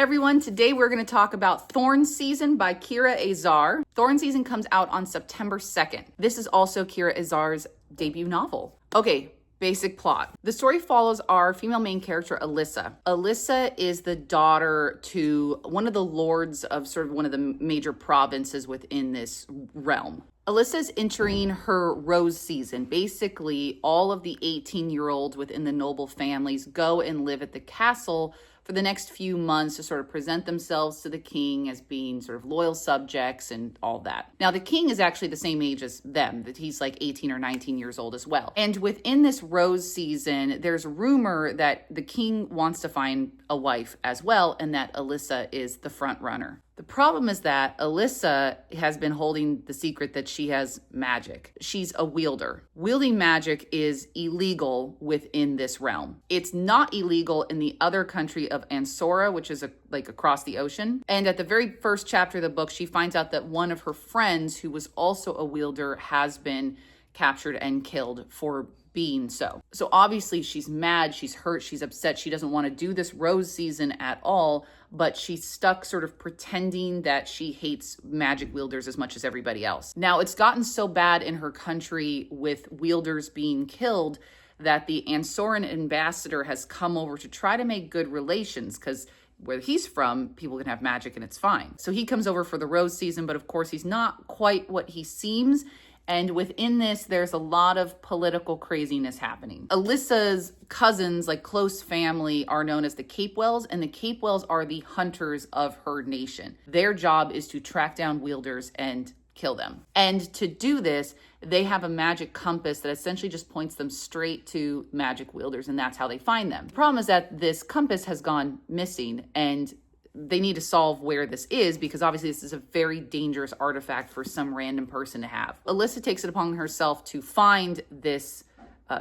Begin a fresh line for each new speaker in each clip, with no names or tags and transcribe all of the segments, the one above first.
Everyone, today we're going to talk about Thorn Season by Kiera Azar. Thorn Season comes out on September 2nd. This is also Kiera Azar's debut novel. Okay, basic plot. The story follows our female main character, Alyssa. Alyssa is the daughter to one of the lords of sort of one of the major provinces within this realm. Alyssa's entering her rose season. Basically, all of the 18-year-olds within the noble families go and live at the castle for the next few months to sort of present themselves to the king as being sort of loyal subjects and all that. Now, the king is actually the same age as them, that he's like 18 or 19 years old as well. And within this rose season, there's a rumor that the king wants to find a wife as well, and that Alyssa is the front runner. The problem is that Alyssa has been holding the secret that she has magic. She's a wielder. Wielding magic is illegal within this realm. It's not illegal in the other country of Ansora, which is like across the ocean. And at the very first chapter of the book, she finds out that one of her friends, who was also a wielder, has been captured and killed for being so. So obviously she's mad, she's hurt, she's upset, she doesn't want to do this rose season at all, but she's stuck sort of pretending that she hates magic wielders as much as everybody else. Now, it's gotten so bad in her country with wielders being killed that the Ansoran ambassador has come over to try to make good relations, because where he's from, people can have magic and it's fine. So he comes over for the rose season, but of course he's not quite what he seems. And within this, there's a lot of political craziness happening. Alyssa's cousins, like close family, are known as the Capewells, and the Capewells are the hunters of her nation. Their job is to track down wielders and kill them. And to do this, they have a magic compass that essentially just points them straight to magic wielders, and that's how they find them. The problem is that this compass has gone missing, and they need to solve where this is, because obviously this is a very dangerous artifact for some random person to have. Alyssa takes it upon herself to find this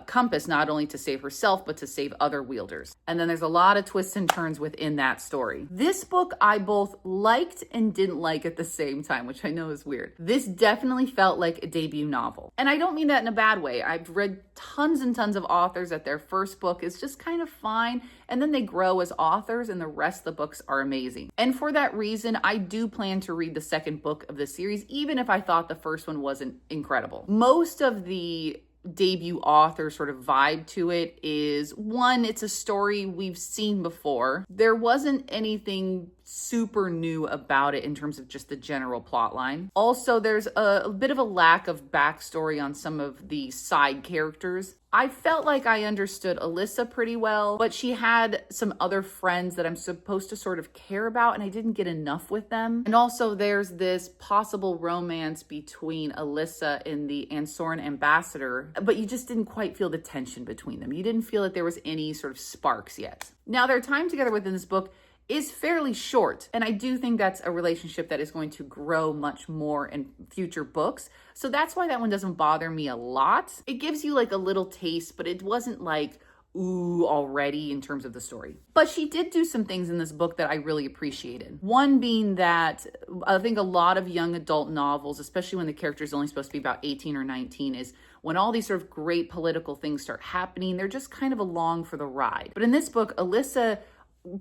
compass, not only to save herself, but to save other wielders. And then there's a lot of twists and turns within that story. This book I both liked and didn't like at the same time, which I know is weird. This definitely felt like a debut novel. And I don't mean that in a bad way. I've read tons and tons of authors that their first book is just kind of fine, and then they grow as authors and the rest of the books are amazing. And for that reason, I do plan to read the second book of the series, even if I thought the first one wasn't incredible. Most of the debut author sort of vibe to it is, one, it's a story we've seen before. There wasn't anything super new about it in terms of just the general plot line. Also, there's a bit of a lack of backstory on some of the side characters. I felt like I understood Alyssa pretty well, but she had some other friends that I'm supposed to sort of care about, and I didn't get enough with them. And also there's this possible romance between Alyssa and the Ansoran ambassador, but you just didn't quite feel the tension between them. You didn't feel that there was any sort of sparks yet. Now, their time together within this book is fairly short, and I do think that's a relationship that is going to grow much more in future books. So that's why that one doesn't bother me a lot. It gives you like a little taste, but it wasn't like, ooh, already in terms of the story. But she did do some things in this book that I really appreciated. One being that I think a lot of young adult novels, especially when the character is only supposed to be about 18 or 19, is when all these sort of great political things start happening, they're just kind of along for the ride. But in this book, Alyssa,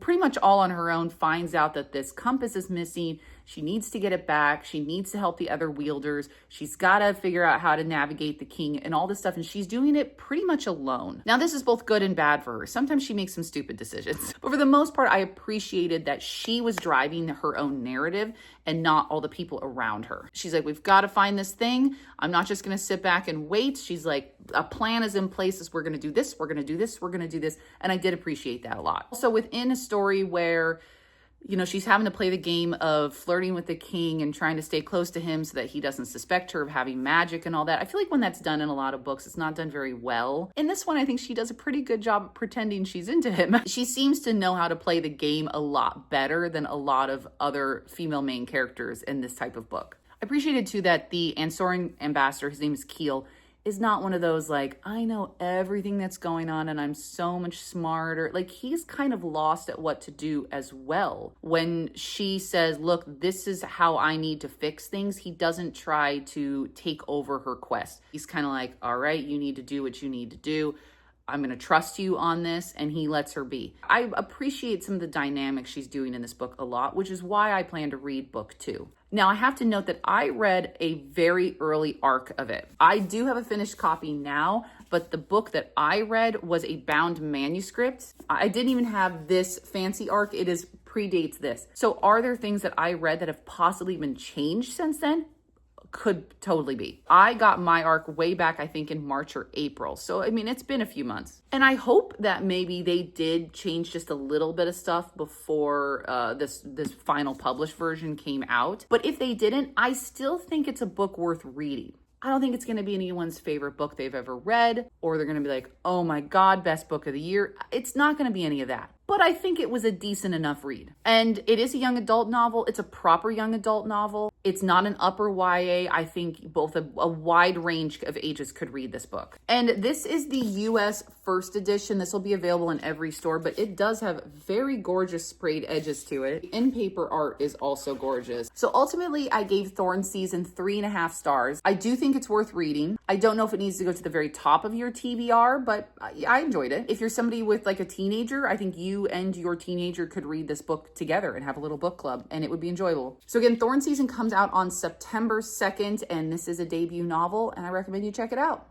pretty much all on her own, finds out that this compass is missing. She needs to get it back. She needs to help the other wielders. She's got to figure out how to navigate the king and all this stuff. And she's doing it pretty much alone. Now, this is both good and bad for her. Sometimes she makes some stupid decisions. But for the most part, I appreciated that she was driving her own narrative and not all the people around her. She's like, we've got to find this thing. I'm not just going to sit back and wait. She's like, a plan is in place. We're going to do this. We're going to do this. We're going to do this. And I did appreciate that a lot. Also, within a story where, you know, she's having to play the game of flirting with the king and trying to stay close to him so that he doesn't suspect her of having magic and all that. I feel like when that's done in a lot of books, it's not done very well. In this one, I think she does a pretty good job of pretending she's into him. She seems to know how to play the game a lot better than a lot of other female main characters in this type of book. I appreciated too that the Ansoran ambassador, his name is Keel, is not one of those like, I know everything that's going on and I'm so much smarter. Like, he's kind of lost at what to do as well. When she says, look, this is how I need to fix things, he doesn't try to take over her quest. He's kind of like, all right, you need to do what you need to do. I'm going to trust you on this, and he lets her be. I appreciate some of the dynamics she's doing in this book a lot, which is why I plan to read book 2. Now, I have to note that I read a very early arc of it. I do have a finished copy now, but the book that I read was a bound manuscript. I didn't even have this fancy arc. It predates this. So are there things that I read that have possibly been changed since then? Could totally be. I got my arc way back, I think in March or April. So, I mean, it's been a few months. And I hope that maybe they did change just a little bit of stuff before this final published version came out. But if they didn't, I still think it's a book worth reading. I don't think it's going to be anyone's favorite book they've ever read, or they're going to be like, oh my God, best book of the year. It's not going to be any of that. But I think it was a decent enough read. And it is a young adult novel. It's a proper young adult novel. It's not an upper YA. I think both a wide range of ages could read this book. And this is the US first edition. This will be available in every store, but it does have very gorgeous sprayed edges to it. In paper art is also gorgeous. So ultimately, I gave Thorn season 3.5 stars. I do think it's worth reading. I don't know if it needs to go to the very top of your TBR, but I enjoyed it. If you're somebody with like a teenager, I think you and your teenager could read this book together and have a little book club, and it would be enjoyable. So again, Thorn season comes out on September 2nd, and this is a debut novel, and I recommend you check it out.